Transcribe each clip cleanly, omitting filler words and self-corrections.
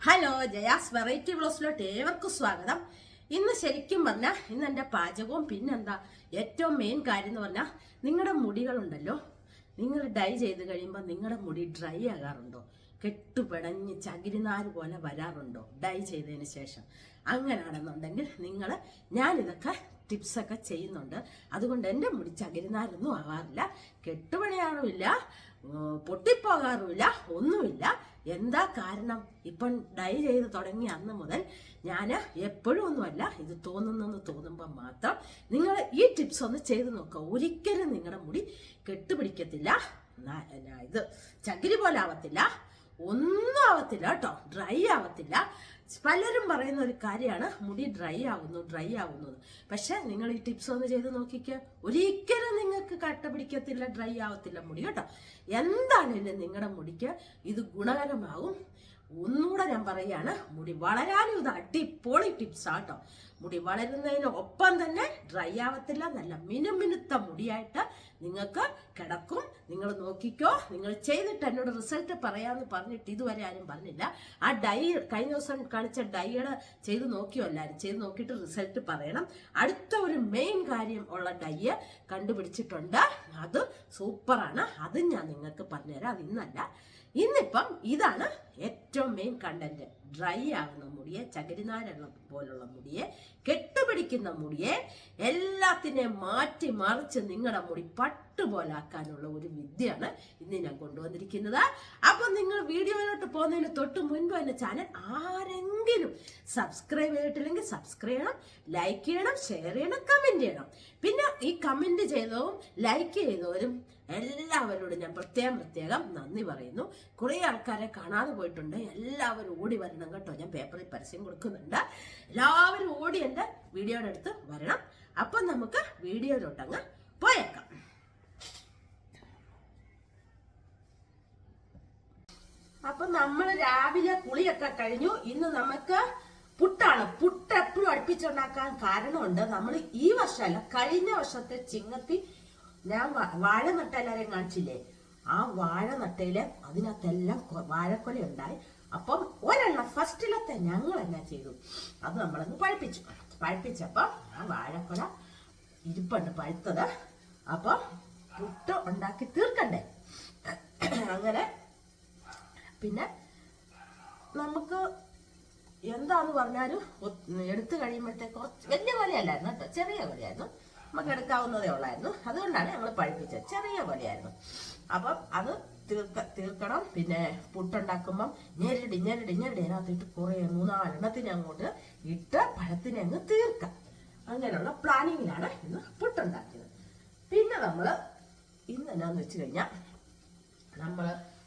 Hello, Jaya's variety വ്ലോഗ്സിലോട്ട് ഏവർക്കും സ്വാഗതം. ഇന്ന് ശരിക്കും പറഞ്ഞാൽ ഇന്ന് എൻ്റെ പാചകവും പിന്നെന്താ ഏറ്റവും മെയിൻ കാര്യം എന്ന് പറഞ്ഞാൽ നിങ്ങളുടെ മുടികളുണ്ടല്ലോ, നിങ്ങൾ ഡൈ ചെയ്ത് കഴിയുമ്പോൾ നിങ്ങളുടെ മുടി ഡ്രൈ ആകാറുണ്ടോ? കെട്ടുപിടഞ്ഞ് ചകിരിനാര് പോലെ വരാറുണ്ടോ ഡൈ ചെയ്തതിന് ശേഷം? അങ്ങനെയാണെന്നുണ്ടെങ്കിൽ ഞാനിതൊക്കെ ടിപ്സൊക്കെ ചെയ്യുന്നുണ്ട്. അതുകൊണ്ട് എൻ്റെ മുടി ചകിരിനാരൊന്നും ആകാറില്ല, കെട്ടുപണിയാറുമില്ല, പൊട്ടിപ്പോകാറുമില്ല, ഒന്നുമില്ല. എന്താ കാരണം? ഇപ്പം ഡൈ ചെയ്ത് തുടങ്ങി അന്ന് മുതൽ ഞാൻ എപ്പോഴും ഒന്നുമല്ല, ഇത് തോന്നുന്നെന്ന് തോന്നുമ്പോൾ മാത്രം നിങ്ങൾ ഈ ടിപ്സ് ഒന്ന് ചെയ്ത് നോക്കുക. ഒരിക്കലും നിങ്ങളുടെ മുടി കെട്ടുപിടിക്കത്തില്ല, ഇത് ചകിരി പോലെ ആവത്തില്ല, ഒന്നും ആവത്തില്ല കേട്ടോ, ഡ്രൈ ആവത്തില്ല. പലരും പറയുന്ന ഒരു കാര്യമാണ് മുടി ഡ്രൈ ആവുന്നു. പക്ഷെ നിങ്ങൾ ഈ ടിപ്സ് ഒന്ന് ചെയ്ത് നോക്കിക്കുക, ഒരിക്കലും നിങ്ങൾക്ക് കട്ട പിടിക്കത്തില്ല, ഡ്രൈ ആവത്തില്ല മുടി കേട്ടോ. എന്താണെങ്കിലും നിങ്ങളുടെ മുടിക്ക് ഇത് ഗുണകരമാകും. ഒന്നുകൂടെ ഞാൻ പറയുകയാണ്, മുടി വളരാനും ഇത് അടിപൊളി ടിപ്സ് ആട്ടോ. മുടി വളരുന്നതിന് ഒപ്പം തന്നെ ഡ്രൈ ആവത്തില്ല, നല്ല മിനുമിനുത്ത മുടിയായിട്ട് നിങ്ങൾക്ക് കിടക്കും. നിങ്ങൾ നോക്കിക്കോ, നിങ്ങൾ ചെയ്തിട്ട് എന്നോട് റിസൾട്ട് പറയാമെന്ന് പറഞ്ഞിട്ട് ഇതുവരെ ആരും പറഞ്ഞില്ല. ആ ഡൈ കഴിഞ്ഞ ദിവസം കാണിച്ച ഡൈയുടെ ചെയ്ത് നോക്കിയോ എല്ലാവരും? ചെയ്ത് നോക്കിയിട്ട് റിസൾട്ട് പറയണം. അടുത്ത ഒരു മെയിൻ കാര്യം ഉള്ള ഡൈ കണ്ടുപിടിച്ചിട്ടുണ്ട്, അത് സൂപ്പറാണ്, അതും ഞാൻ നിങ്ങൾക്ക് പറഞ്ഞുതരാം. അത് ഇന്നല്ല, ഇന്നിപ്പം ഇതാണ് ഏറ്റവും മെയിൻ കണ്ടന്റ്. ഡ്രൈ ആകുന്ന മുടിയെ, ചകിരിനാരുള്ള പോലുള്ള മുടിയെ, കെട്ടുപിടിക്കുന്ന മുടിയെ എല്ലാത്തിനെയും മാറ്റി മറിച്ച് നിങ്ങളുടെ മുടി പട്ടുപോലാക്കാനുള്ള ഒരു വിദ്യയാണ് ഇന്ന് ഞാൻ കൊണ്ടുവന്നിരിക്കുന്നത്. അപ്പൊ നിങ്ങൾ വീഡിയോയിലോട്ട് പോകുന്നതിന് തൊട്ട് മുൻപ് എന്റെ ചാനൽ ആരെങ്കിലും സബ്സ്ക്രൈബ് ചെയ്തിട്ടില്ലെങ്കിൽ സബ്സ്ക്രൈബ് ചെയ്യണം, ലൈക്ക് ചെയ്യണം, ഷെയർ ചെയ്യണം, കമന്റ് ചെയ്യണം. പിന്നെ ഈ കമന്റ് ചെയ്തവരും ലൈക്ക് ചെയ്തവരും എല്ലാവരോടും ഞാൻ പ്രത്യേകം നന്ദി പറയുന്നു. കുറെ ആൾക്കാരെ കാണാതെ പോയിട്ടുണ്ട്, എല്ലാവരും ഓടി വരണം കേട്ടോ. ഞാൻ പേപ്പറിൽ പരസ്യം കൊടുക്കുന്നുണ്ട്, എല്ലാവരും ഓടി എൻ്റെ വീഡിയോയുടെ അടുത്ത് വരണം. അപ്പൊ നമുക്ക് വീഡിയോയിലോട്ടങ്ങ് പോയേക്കാം. അപ്പൊ നമ്മൾ രാവിലെ കുളിയൊക്കെ കഴിഞ്ഞു. ഇന്ന് നമുക്ക് പുട്ടാണ്. പുട്ട് എപ്പോഴും അടുപ്പിച്ചുണ്ടാക്കാൻ കാരണമുണ്ട്. നമ്മൾ ഈ വർഷമല്ല, കഴിഞ്ഞ വർഷത്തെ ചിങ്ങത്തി ഞാൻ വാഴ നട്ട എല്ലാരെയും കാണിച്ചില്ലേ? ആ വാഴ നട്ടയില് അതിനകത്തെല്ലാം വാഴക്കൊല ഉണ്ടായി. അപ്പം ഒരെണ്ണം ഫസ്റ്റിലത്തെ ഞങ്ങൾ എന്നാ ചെയ്തു, അത് നമ്മളങ്ങ് പഴുപ്പിച്ചപ്പം ആ വാഴക്കൊല ഇരിപ്പുണ്ട് പഴുത്തത്. അപ്പം പുട്ട് ഉണ്ടാക്കി തീർക്കണ്ടേ? അങ്ങനെ പിന്നെ നമുക്ക് എന്താന്ന് പറഞ്ഞാലും എടുത്തു കഴിയുമ്പോഴത്തേക്ക് കുറച്ച് വലിയ കൊലയല്ലായിരുന്നു കേട്ടോ, ചെറിയ കൊലയായിരുന്നു, നമുക്ക് എടുക്കാവുന്നതേ ഉള്ളായിരുന്നു. അതുകൊണ്ടാണ് ഞങ്ങൾ പഴുപ്പിച്ചത്, ചെറിയ കൊലയായിരുന്നു. അപ്പം അത് തീർക്കണം. പിന്നെ പുട്ടുണ്ടാക്കുമ്പം ഞെരടി അതിനകത്തിട്ട് കുറെ 3-4 എണ്ണത്തിന് അങ്ങോട്ട് ഇട്ട് പഴത്തിനെ അങ്ങ് തീർക്കാം. അങ്ങനെയുള്ള പ്ലാനിങ്ങിലാണ് ഇന്ന് പുട്ടുണ്ടാക്കിയത്. പിന്നെ നമ്മള് ഇന്ന് എന്നാന്ന് വെച്ച് കഴിഞ്ഞാൽ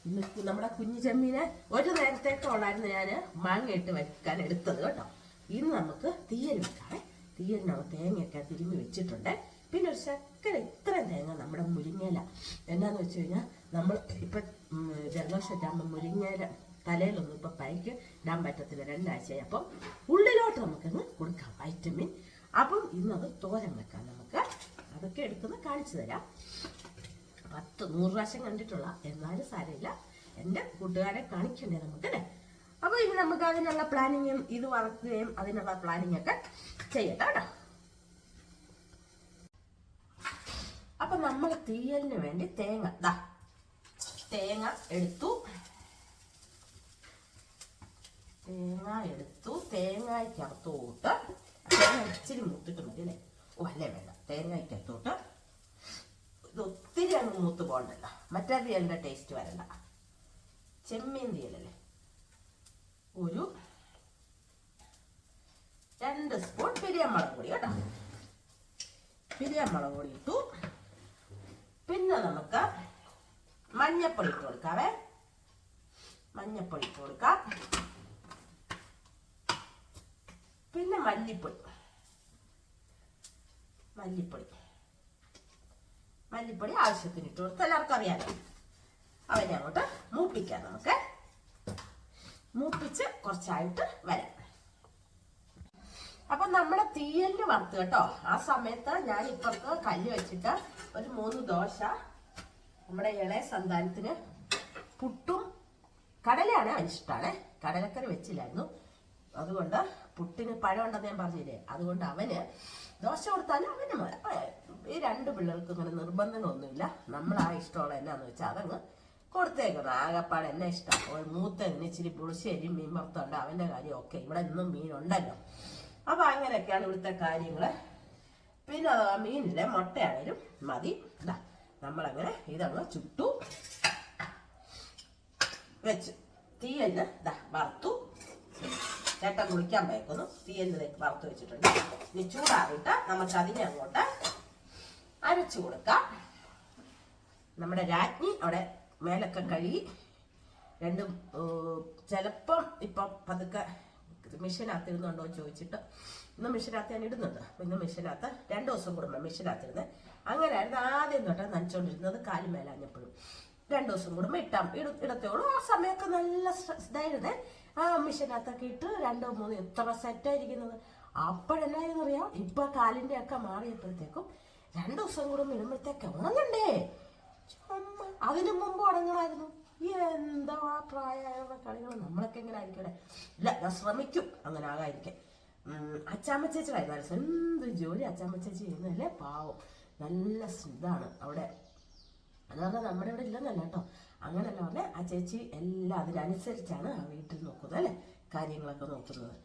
ഇന്ന് നമ്മുടെ കുഞ്ഞു ചെമ്മീനെ ഒരു നേരത്തേക്ക് ഉള്ളായിരുന്നു ഞാൻ മാങ്ങ ഇട്ട് വെക്കാൻ എടുത്തത് കേട്ടോ. ഇന്ന് നമുക്ക് തീയൽ വെക്കാവേ. തീയലിനകത്ത് തേങ്ങയൊക്കെ തിരുമ്മി വെച്ചിട്ടുണ്ട്. പിന്നെ ഒരു ശക്കര ഇത്രയും തേങ്ങ നമ്മുടെ മുരിങ്ങയില. എന്നാന്ന് വെച്ച് കഴിഞ്ഞാൽ നമ്മൾ ഇപ്പം ജലദോഷമാകുമ്പോൾ മുരിങ്ങയില തലയിലൊന്നും ഇപ്പം പൈക്ക് ഇടാൻ പറ്റത്തില്ല, 2 ആഴ്ചയായി. അപ്പം ഉള്ളിലോട്ട് നമുക്കങ്ങ് കൊടുക്കാം വൈറ്റമിൻ. അപ്പം ഇന്നത് തോരൻ വെക്കാം നമുക്ക്. അതൊക്കെ എടുക്കുന്നത് കാണിച്ചു തരാം. 100 പ്രാവശ്യം കണ്ടിട്ടുള്ള, എന്നാലും സാരമില്ല, എൻ്റെ കൂട്ടുകാരെ കാണിക്കണ്ടേ നമുക്ക് അല്ലേ? അപ്പൊ ഇനി നമുക്ക് അതിനുള്ള പ്ലാനിങ്ങും ഇത് വറക്കുകയും അതിനുള്ള പ്ലാനിങ് ഒക്കെ ചെയ്യട്ടെ കേട്ടോ. അപ്പൊ നമ്മൾ തീയലിന് വേണ്ടി തേങ്ങ എടുത്തു. തേങ്ങയ്ക്കകത്തോട്ട് തേങ്ങ ഇച്ചിരി മൂത്തിട്ട് മതി അല്ലേ? അല്ലേ വേണ്ട, തേങ്ങയ്ക്കകത്തോട്ട് ഇത് ഒത്തിരി അങ്ങ് മൂത്ത് പോകണ്ടല്ലോ, മറ്റേ തീയലിന്റെ ടേസ്റ്റ് വരണ്ട. ചെമ്മീൻ തീയലല്ലേ, ഒരു 2 സ്പൂൺ പിരിയമുളക് പൊടി കേട്ടോ. പിരിയമുളക് പൊടി ഇട്ടു. പിന്നെ നമുക്ക് മഞ്ഞപ്പൊടി ഇട്ട് കൊടുക്കാവേ. മഞ്ഞപ്പൊടി ഇട്ട് കൊടുക്കാം. പിന്നെ മല്ലിപ്പൊടി ആവശ്യത്തിന് ഇട്ട് കൊടുത്ത് എല്ലാവർക്കും അറിയാലോ. അവനെ അങ്ങോട്ട് മൂപ്പിക്കാം. നമുക്ക് മൂപ്പിച്ച് കുറച്ചായിട്ട് വരാം. അപ്പൊ നമ്മുടെ തീയലിന് വറുത്ത് കേട്ടോ. ആ സമയത്ത് ഞാൻ ഇപ്പുറത്ത് കല്ല് വെച്ചിട്ട് ഒരു 3 ദോശ നമ്മുടെ ഇളയ സന്താനത്തിന് പുട്ടും കടലയാണ് അവനിഷ്ടമാണ്. കടലക്കറി വെച്ചില്ലായിരുന്നു. അതുകൊണ്ട് പുട്ടിന് പഴം ഉണ്ടെന്ന് ഞാൻ പറഞ്ഞില്ലേ, അതുകൊണ്ട് അവന് ദോശ കൊടുത്താലും അവന് ഈ 2 പിള്ളേർക്ക് ഇങ്ങനെ നിർബന്ധങ്ങളൊന്നുമില്ല. നമ്മൾ ആ ഇഷ്ടമുള്ള എന്നാന്ന് വെച്ചാൽ അതങ്ങ് കൊടുത്തേക്കണം. ആകപ്പാട് എന്നെ ഇഷ്ടം. മൂത്തതിന് ഇച്ചിരി പുളിശ്ശേരി മീൻ വറുത്തുണ്ട്, അവൻ്റെ കാര്യം ഒക്കെ. ഇവിടെ ഇന്നും മീനുണ്ടല്ലോ. അപ്പൊ അങ്ങനെയൊക്കെയാണ് ഇവിടുത്തെ കാര്യങ്ങള്. പിന്നെ അത് ആ മീനിലെ മുട്ടയാണേലും മതി. ഇതാ നമ്മളങ്ങനെ ഇതങ്ങ് ചുട്ടു വെച്ചു. തീയലിന് ഇതാ വറുത്തു. ചേട്ടൻ കുളിക്കാൻ പോയേക്കുന്നു. തീയലിന് വറുത്ത് വെച്ചിട്ടുണ്ട്. ഇനി ചൂടാറിയിട്ട് നമുക്ക് അതിനെ അങ്ങോട്ട് അരച്ചു കൊടുക്കാം. നമ്മുടെ രാജ്ഞി അവിടെ മേലൊക്കെ കഴുകി രണ്ടും ചിലപ്പം ഇപ്പം പതുക്കെ മെഷീനകത്ത് ഇടുന്നുണ്ടോ ചോദിച്ചിട്ട് ഇന്ന് മെഷീനകത്ത് ഞാൻ ഇടുന്നുണ്ട്. ഇന്ന് മെഷീനകത്ത് 2 ദിവസം കൂടുമ്പോൾ മെഷീനകത്തിരുന്നത്. അങ്ങനെയായിരുന്നു ആദ്യം തൊട്ട് നനച്ചോണ്ടിരുന്നത്. കാല് മേലാഞ്ഞപ്പോഴും 2 ദിവസം കൂടുമ്പോൾ ഇടത്തേയുള്ളൂ. ആ സമയമൊക്കെ നല്ല ഇതായിരുന്നേ. ആ മെഷീനകത്തൊക്കെ ഇട്ട് 2 3 എത്ര സെറ്റായിരിക്കുന്നത്. അപ്പോഴെന്നായിരുന്നു അറിയാം, ഇപ്പൊ കാലിന്റെ ഒക്കെ മാറിയപ്പോഴത്തേക്കും 2 ദിവസം കൂടുമ്പോൾ ഇടുമ്പോഴത്തേക്ക് ഉണങ്ങണ്ടേ. അതിനു മുമ്പ് ഉണങ്ങണമായിരുന്നു. എന്താ പ്രായമായ കളികൾ. നമ്മളൊക്കെ എങ്ങനെ ആയിരിക്കട്ടെ. ഇല്ല, ഞാൻ ശ്രമിക്കും അങ്ങനെ ആകാതിരിക്കാൻ. അച്ചാമ്മ ചേച്ചി ആയിരുന്നു എന്ത് ജോലി അച്ചാമ്മ ചേച്ചി ചെയ്യുന്നതല്ലേ. പാവം നല്ല ഇതാണ് അവിടെ. അത് പറഞ്ഞാൽ നമ്മുടെ ഇവിടെ ഇല്ലെന്നല്ല കേട്ടോ, അങ്ങനെയല്ല പറഞ്ഞാൽ ആ ചേച്ചി എല്ലാം അതിനനുസരിച്ചാണ് ആ വീട്ടിൽ നോക്കുന്നത് അല്ലേ, കാര്യങ്ങളൊക്കെ നോക്കുന്നത്.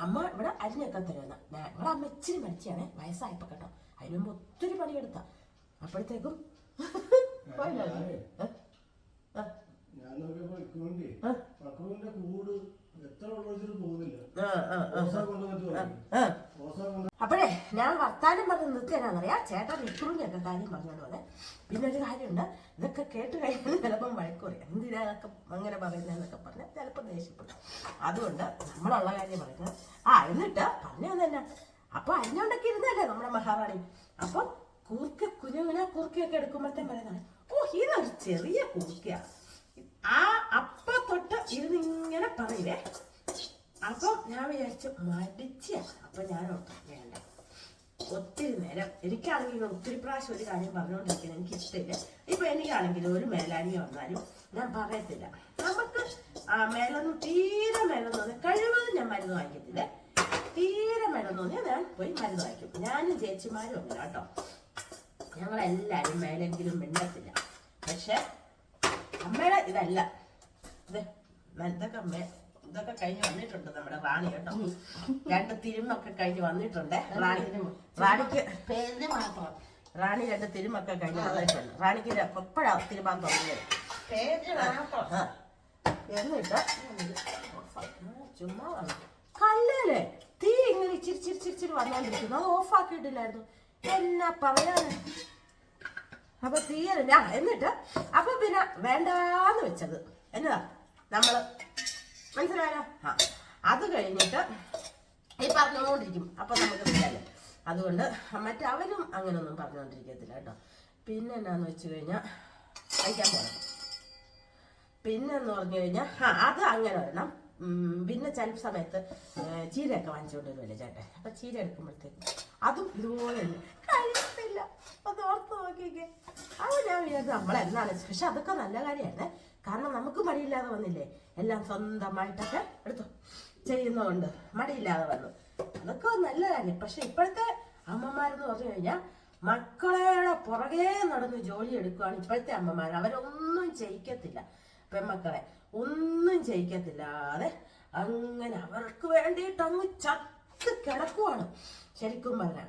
അമ്മ ഇവിടെ അരിഞ്ഞൊക്കെ തരുന്ന. ഇവിടെ അമ്മ ഇച്ചിരി മരിച്ചാണ് വയസ്സായപ്പോ കേട്ടോ. അതിന് മുമ്പ് ഒത്തിരി പണിയെടുത്ത. അപ്പോഴത്തേക്കും അപ്പോഴേ ഞാൻ വർത്താനം പറഞ്ഞ് നിർത്തിയാണെന്നറിയാം. ചേട്ടൻ ഇക്രൂഞ്ഞൊക്കെ കാര്യം പറഞ്ഞോണ്ട് പോലെ. പിന്നെ ഒരു കാര്യമുണ്ട്, ഇതൊക്കെ കേട്ട് കഴിയുമ്പോൾ ചിലപ്പം വഴക്കുറയും. എന്തിനാ അതൊക്കെ അങ്ങനെ പറയുന്നതെന്നൊക്കെ പറഞ്ഞാൽ ചിലപ്പോൾ ദേഷ്യപ്പെടും. അതുകൊണ്ട് നമ്മളുള്ള കാര്യം പറയുന്നത്. എന്നിട്ട് പറഞ്ഞു തന്നെ അപ്പൊ അരിഞ്ഞോണ്ടൊക്കെ ഇരുന്നല്ലേ നമ്മുടെ മഹാറാണി. അപ്പൊ കുറുക്കൊക്കെ എടുക്കുമ്പോഴത്തേ പറയുന്നതാണ്, ഓ ഇതൊരു ചെറിയ കുറുക്കയാ. അപ്പൊ തൊട്ട് ഇരുന്നിങ്ങനെ പറയില്ലേ. അപ്പൊ ഞാൻ വിചാരിച്ചു മടിച്ച. അപ്പൊ ഞാൻ വേണ്ട, ഒത്തിരി നേരം എനിക്കാണെങ്കിൽ ഒത്തിരി പ്രാവശ്യം ഒരു കാര്യം പറഞ്ഞുകൊണ്ടിരിക്കുന്നത് എനിക്ക് ഇഷ്ടമില്ല. ഇപ്പൊ എനിക്കാണെങ്കിലും ഒരു മേലാനി വന്നാലും ഞാൻ പറയത്തില്ല. നമുക്ക് മേലൊന്നും തീരെ മേലെന്ന് തോന്നി കഴിവതും ഞാൻ മരുന്ന് വാങ്ങിക്കത്തില്ല. തീരെ മേലെന്ന് തോന്നിയാൽ ഞാൻ പോയി മരുന്ന് വാങ്ങിക്കും. ഞാനും ചേച്ചിമാരും അങ്ങനെ കേട്ടോ. ഞങ്ങളെല്ലാരും മേലെങ്കിലും മിണ്ടത്തില്ല. പക്ഷെ അമ്മയുടെ ഇതല്ല ഇത്. ഇതൊക്കെ കഴിഞ്ഞ് വന്നിട്ടുണ്ട് നമ്മുടെ റാണി കേട്ടോ. 2 തിരുമൊക്കെ കഴിഞ്ഞ് വന്നിട്ടുണ്ട്. റാണിക്ക് പേരിന് മാത്രം. റാണി 2 തിരുമൊക്കെ കഴിഞ്ഞ് വന്നിട്ടുണ്ട്. റാണിക്ക് എപ്പോഴാണ് തിരുമാൻ തുടങ്ങിയത്. എന്നിട്ട് ചുമ്മാ കല്ലേലേ തീ ഇങ്ങനെ ഇച്ചിരി വന്നോണ്ടിരിക്കുന്നു. അത് ഓഫാക്കിയിട്ടില്ലായിരുന്നു. എന്നാ പറയാന്. അപ്പൊ തീയലില്ല. എന്നിട്ട് അപ്പൊ പിന്നെ വേണ്ടാന്ന് വെച്ചത് എന്നതാ നമ്മള് മനസ്സിലായോ. അത് കഴിഞ്ഞിട്ട് ഈ പറഞ്ഞുകൊണ്ടിരിക്കും. അപ്പൊ നമുക്ക് അറിയാലോ. അതുകൊണ്ട് മറ്റവരും അങ്ങനൊന്നും പറഞ്ഞുകൊണ്ടിരിക്കത്തില്ല കേട്ടോ. പിന്നെ എന്നാന്ന് വെച്ച് കഴിഞ്ഞാൽ കഴിക്കാൻ പോകണം. പിന്നെന്ന് പറഞ്ഞു കഴിഞ്ഞാൽ അത് അങ്ങനെ വരണം. പിന്നെ ചില സമയത്ത് ചീരയൊക്കെ വാങ്ങിച്ചുകൊണ്ട് വരുമല്ലേ ചേട്ടൻ. അപ്പൊ ചീര എടുക്കുമ്പോഴത്തേക്കും അതും ഇതുപോലെ തന്നെ കഴിയത്തില്ല. അത് ഓർത്ത് നോക്കിയൊക്കെ. അത് ഞാൻ വിചാരിച്ചു നമ്മളെന്താണ്. പക്ഷെ അതൊക്കെ നല്ല കാര്യമാണ്. കാരണം നമുക്ക് മടിയില്ലാതെ വന്നില്ലേ. എല്ലാം സ്വന്തമായിട്ടൊക്കെ എടുത്തു ചെയ്യുന്നതുകൊണ്ട് മടിയില്ലാതെ വന്നു. അതൊക്കെ നല്ല കാര്യം. പക്ഷെ ഇപ്പോഴത്തെ അമ്മമാരെന്ന് പറഞ്ഞു കഴിഞ്ഞാൽ മക്കളെ പുറകെ നടന്ന് ജോലി എടുക്കുകയാണ് ഇപ്പോഴത്തെ അമ്മമാർ. അവരൊന്നും ചെയ്യിക്കത്തില്ല. പെൺമക്കളെ ഒന്നും ചെയ്യിക്കത്തില്ലാതെ അങ്ങനെ അവർക്ക് വേണ്ടിയിട്ട് അങ്ങ് ചത്ത് കിടക്കുവാണ് ശരിക്കും പറഞ്ഞാൽ.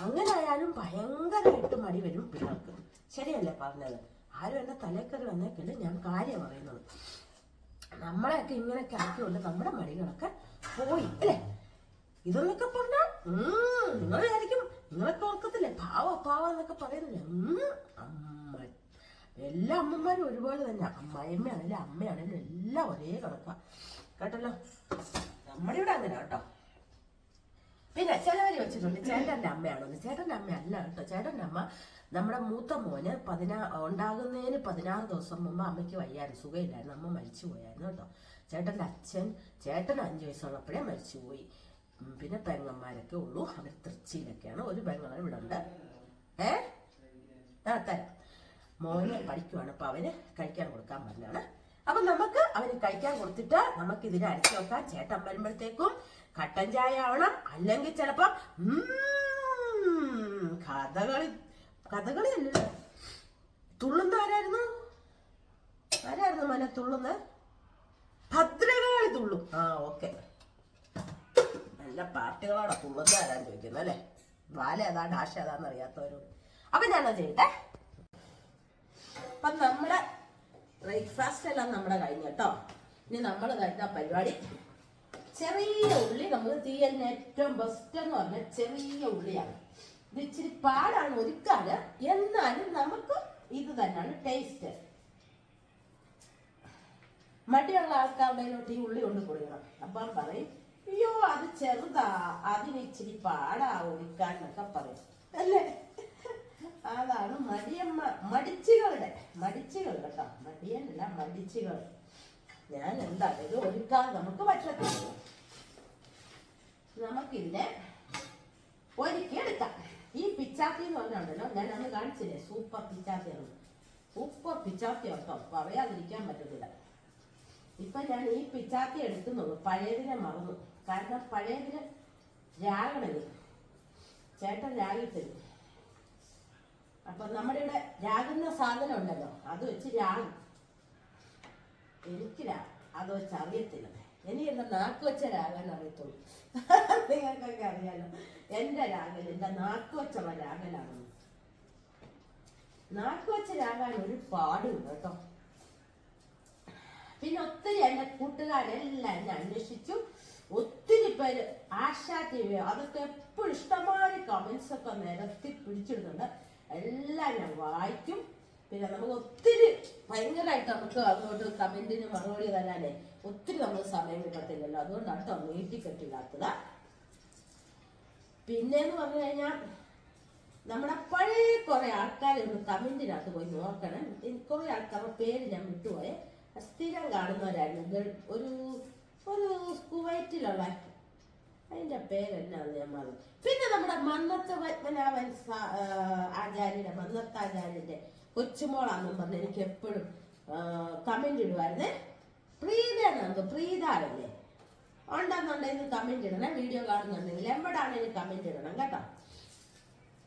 അങ്ങനെ ആയാലും ഭയങ്കരമായിട്ട് മടി വരും പിള്ളേർക്ക്. ശരിയല്ലേ പറഞ്ഞത്? ആരും എന്നെ തലേക്കറി വന്നേക്കല്ല, ഞാൻ കാര്യം പറയുന്നത്. നമ്മളെയൊക്കെ ഇങ്ങനെയൊക്കെ ആക്കിയുണ്ട് നമ്മുടെ മടികളൊക്കെ പോയി അല്ലേ. ഇതെന്നൊക്കെ പറഞ്ഞാൽ നിങ്ങൾ വിചാരിക്കും, നിങ്ങളൊക്കെ ഓർക്കത്തില്ലേ പാവ എന്നൊക്കെ പറയുന്നില്ലേ. എല്ലാ അമ്മമാരും ഒരുപോലെ തന്നെ. അമ്മായിയമ്മയാണെങ്കിലും അമ്മയാണെങ്കിലും എല്ലാം ഒരേ കണക്കാ കേട്ടല്ലോ. നമ്മുടെ ഇവിടെ അങ്ങനെ കേട്ടോ. പിന്നെ ചിലവര് വെച്ചിട്ടുണ്ട് ചേട്ടൻ്റെ അമ്മയാണെന്ന്. ചേട്ടൻ്റെ അമ്മയല്ല കേട്ടോ. ചേട്ടൻ്റെ അമ്മ നമ്മുടെ മൂത്ത മോന് ഉണ്ടാകുന്നതിന് 16 ദിവസം മുമ്പ് അമ്മയ്ക്ക് വയ്യായിരുന്നു, സുഖമില്ലായിരുന്നു. അമ്മ മരിച്ചു പോയായിരുന്നു കേട്ടോ. ചേട്ടൻ്റെ അച്ഛൻ 5 വയസ്സുള്ളപ്പോഴേ മരിച്ചുപോയി. പിന്നെ പെങ്ങന്മാരൊക്കെ ഉള്ളൂ. അവർ തൃച്ചിയിലൊക്കെയാണ്. ഒരു പെങ്ങളെ ഇവിടെ ഉണ്ട്. തരാം. മോന് പഠിക്കുവാണ്. അപ്പൊ അവന് കഴിക്കാൻ കൊടുക്കാൻ പറഞ്ഞാണ്. അപ്പൊ നമുക്ക് അവന് കഴിക്കാൻ കൊടുത്തിട്ട് നമുക്ക് ഇതിനെ അരച്ചു നോക്കാം. ചേട്ടൻ വരുമ്പോഴത്തേക്കും കട്ടൻ ചായ ആവണം, അല്ലെങ്കിൽ ചിലപ്പോ കഥകളി അല്ലല്ലോ. തുള്ളുന്ന ആരായിരുന്നു മന തുള്ളുന്ന? ഭദ്രകാളി തുള്ളും. ഓക്കെ, നല്ല പാട്ടുകളോടെ തുള്ളുന്ന ആരാന്ന് ചോദിക്കുന്നത് അല്ലേ? വാല ഏതാ ഡാഷ ഏതാന്ന് അറിയാത്തവരോട്. അപ്പൊ ഞാനത് ചെയ്യട്ടെ. അപ്പൊ നമ്മുടെ ബ്രേക്ക്ഫാസ്റ്റ് എല്ലാം നമ്മുടെ കഴിഞ്ഞു കേട്ടോ. ഇനി നമ്മൾ കഴിഞ്ഞ പരിപാടി ചെറിയ ഉള്ളി. നമ്മൾ തീയലിന് ഏറ്റവും ബെസ്റ്റ് എന്ന് പറഞ്ഞാൽ ചെറിയ ഉള്ളിയാണ്. ഇത് ഇച്ചിരി പാടാണ് ഒരുക്കാന്, എന്നാലും നമുക്ക് ഇത് തന്നെയാണ് ടേസ്റ്റ്. മടിയുള്ള ആൾക്കാരുടെയിലോട്ട് ഈ ഉള്ളി കൊണ്ട് കൊടുക്കണം. അപ്പം പറയും, അയ്യോ അത് ചെറുതാ, അതിന് ഇച്ചിരി പാടാ ഒരുക്കാൻ എന്നൊക്കെ പറയും അല്ലേ? അതാണ് മടിച്ചുകൾ കേട്ടോ. മടിയനല്ല, മടിച്ചുകൾ. ഞാൻ എന്താ ഇത് ഒരുക്കാൻ നമുക്ക് പറ്റത്തില്ല. നമുക്കിതിനെ ഒരുക്കിയെടുക്കാം. ഈ പിച്ചാത്തി എന്ന് പറഞ്ഞുണ്ടല്ലോ, ഞാൻ അന്ന് കാണിച്ചില്ലേ സൂപ്പർ പിച്ചാത്തിയാണ്. സൂപ്പർ പിച്ചാത്തി കേട്ടോ, പറയാതിരിക്കാൻ പറ്റത്തില്ല. ഇപ്പൊ ഞാൻ ഈ പിച്ചാത്തി എടുക്കുന്നുള്ളൂ, പഴയതിനെ മറന്നു. കാരണം പഴയതിന് രാഗണത് ചേട്ടൻ രാഗിത്തരും. അപ്പൊ നമ്മുടെ ഇവിടെ രാഗുന്ന സാധനം ഉണ്ടല്ലോ, അത് വെച്ച് രാഗും. എനിക്ക് അത് വെച്ച് അറിയത്തില്ല. ഇനി എന്റെ നാക്ക് വെച്ച രാഗൻ അറിയത്തുള്ളൂ. നിങ്ങൾക്കൊക്കെ അറിയാലോ എന്റെ രാഗൻ, എന്റെ നാക്ക് വെച്ചുള്ള രാഗനാണ്. നാക്ക് വെച്ച രാഗാൻ ഒരു പാടുണ്ട് കേട്ടോ. പിന്നെ ഒത്തിരി എന്റെ കൂട്ടുകാരെല്ലാം എന്നെ അന്വേഷിച്ചു. ഒത്തിരി പേര് ആശാ ടി വി അതൊക്കെ എപ്പോഴും ഇഷ്ടംമാതിരി കമന്റ്സ് ഒക്കെ നിരത്തി പിടിച്ചിടുന്നുണ്ട്. എല്ലാം ഞാൻ വായിക്കും. പിന്നെ നമുക്ക് ഒത്തിരി ഭയങ്കരമായിട്ട് നമുക്ക് അങ്ങോട്ട് കമന്റിന് മറുപടി തരാനേ ഒത്തിരി നമ്മൾ സമയം കിട്ടത്തില്ലല്ലോ. അതുകൊണ്ടാണ് കേട്ടോ നീട്ടിക്കെട്ടില്ലാത്തത്. പിന്നെന്ന് പറഞ്ഞു കഴിഞ്ഞാൽ നമ്മുടെ പഴയ കുറെ ആൾക്കാരൊന്ന് കമന്റിനകത്ത് പോയി നോക്കണം. കുറെ ആൾക്കാരുടെ പേര് ഞാൻ വിട്ടുപോയെ. സ്ഥിരം കാണുന്നവരായിരുന്നു. ഒരു കുവൈറ്റിലുള്ള അതിന്റെ പേരെന്നാന്ന് ഞാൻ മറന്നു. പിന്നെ നമ്മുടെ മന്നത്ത് പത്മനാഭൻ മന്നത്താചാര്യന്റെ കൊച്ചുമോളാന്നും പറഞ്ഞ് എനിക്ക് എപ്പോഴും കമന്റ് ഇടുവായിരുന്നേ. പ്രീതാണല്ലേ ഉണ്ടെന്നുണ്ടെങ്കിൽ കമന്റ് ഇടണം. വീഡിയോ കാണുന്നുണ്ടെങ്കിൽ എവിടാണെങ്കിലും കമന്റ് ഇടണം കേട്ടോ.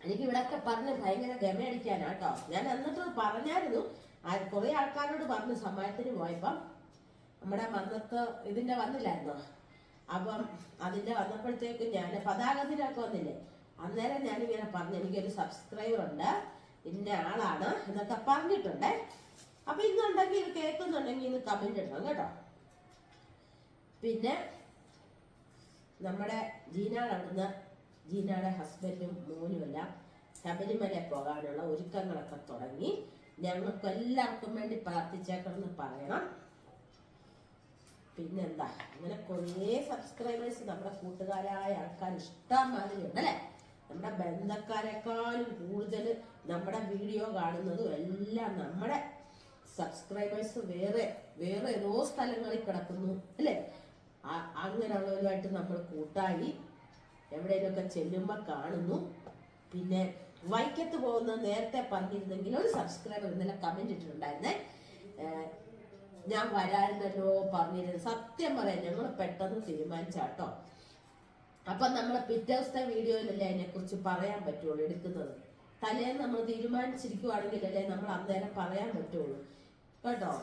എനിക്ക് ഇവിടെയൊക്കെ പറഞ്ഞ് ഭയങ്കര ഗമയടിക്കാനാട്ടോ. ഞാൻ എന്നിട്ട് പറഞ്ഞായിരുന്നു, കുറെ ആൾക്കാരോട് പറഞ്ഞു സമയത്തിന് പോയപ്പം നമ്മുടെ മന്നത്ത് ഇതിന്റെ വന്നില്ലായിരുന്നോ. അപ്പം അതിന്റെ വന്നപ്പോഴത്തേക്ക് ഞാൻ പതാകത്തിനൊക്കെ വന്നില്ലേ, അന്നേരം ഞാനിങ്ങനെ പറഞ്ഞു എനിക്കൊരു സബ്സ്ക്രൈബർ ഉണ്ട്, ഇന്ന ആളാണ് എന്നൊക്കെ പറഞ്ഞിട്ടുണ്ടേ. അപ്പൊ ഇന്നുണ്ടെങ്കിൽ ഇത് കേൾക്കുന്നുണ്ടെങ്കിൽ ഇന്ന് കമന്റ് ഇടണം കേട്ടോ. പിന്നെ നമ്മുടെ ജീനയുടെ ഹസ്ബൻഡും മോനും എല്ലാം ശബരിമല പോകാനുള്ള ഒരുക്കങ്ങളൊക്കെ തുടങ്ങി. ഞങ്ങൾക്ക് എല്ലാവർക്കും വേണ്ടി പ്രാർത്ഥിച്ചേക്കണമെന്ന് പറയണം. പിന്നെന്താ, അങ്ങനെ കുറേ സബ്സ്ക്രൈബേഴ്സ് നമ്മുടെ കൂട്ടുകാരായ ആൾക്കാർ ഇഷ്ടംമാതിരി ഉണ്ടല്ലേ. നമ്മുടെ ബന്ധക്കാരെക്കാളും കൂടുതൽ നമ്മുടെ വീഡിയോ കാണുന്നതും എല്ലാം നമ്മുടെ സബ്സ്ക്രൈബേഴ്സ് വേറെ ഏതോ സ്ഥലങ്ങളിൽ കിടക്കുന്നു അല്ലേ. അങ്ങനെയുള്ളവരുമായിട്ട് നമ്മൾ കൂട്ടായി എവിടെയെങ്കിലുമൊക്കെ ചെല്ലുമ്പോൾ കാണുന്നു. പിന്നെ വൈക്കത്ത് പോകുന്ന നേരത്തെ പറഞ്ഞിരുന്നെങ്കിൽ ഒരു സബ്സ്ക്രൈബർ ഇന്നലെ കമന്റ് ഇട്ടിട്ടുണ്ടായിരുന്നേ, ഞാൻ വരാറുണ്ടല്ലോ പറഞ്ഞിരുന്നു. സത്യം പറയാം, ഞങ്ങൾ പെട്ടെന്ന് തീരുമാനിച്ചാട്ടോ. അപ്പൊ നമ്മളെ പിറ്റേ ദിവസത്തെ വീഡിയോയിലല്ലേ അതിനെ കുറിച്ച് പറയാൻ പറ്റുള്ളൂ എടുക്കുന്നത്. തലേന്ന് നമ്മൾ തീരുമാനിച്ചിരിക്കുവാണെങ്കിലല്ലേ നമ്മൾ അന്നേരം പറയാൻ പറ്റുള്ളൂ കേട്ടോ.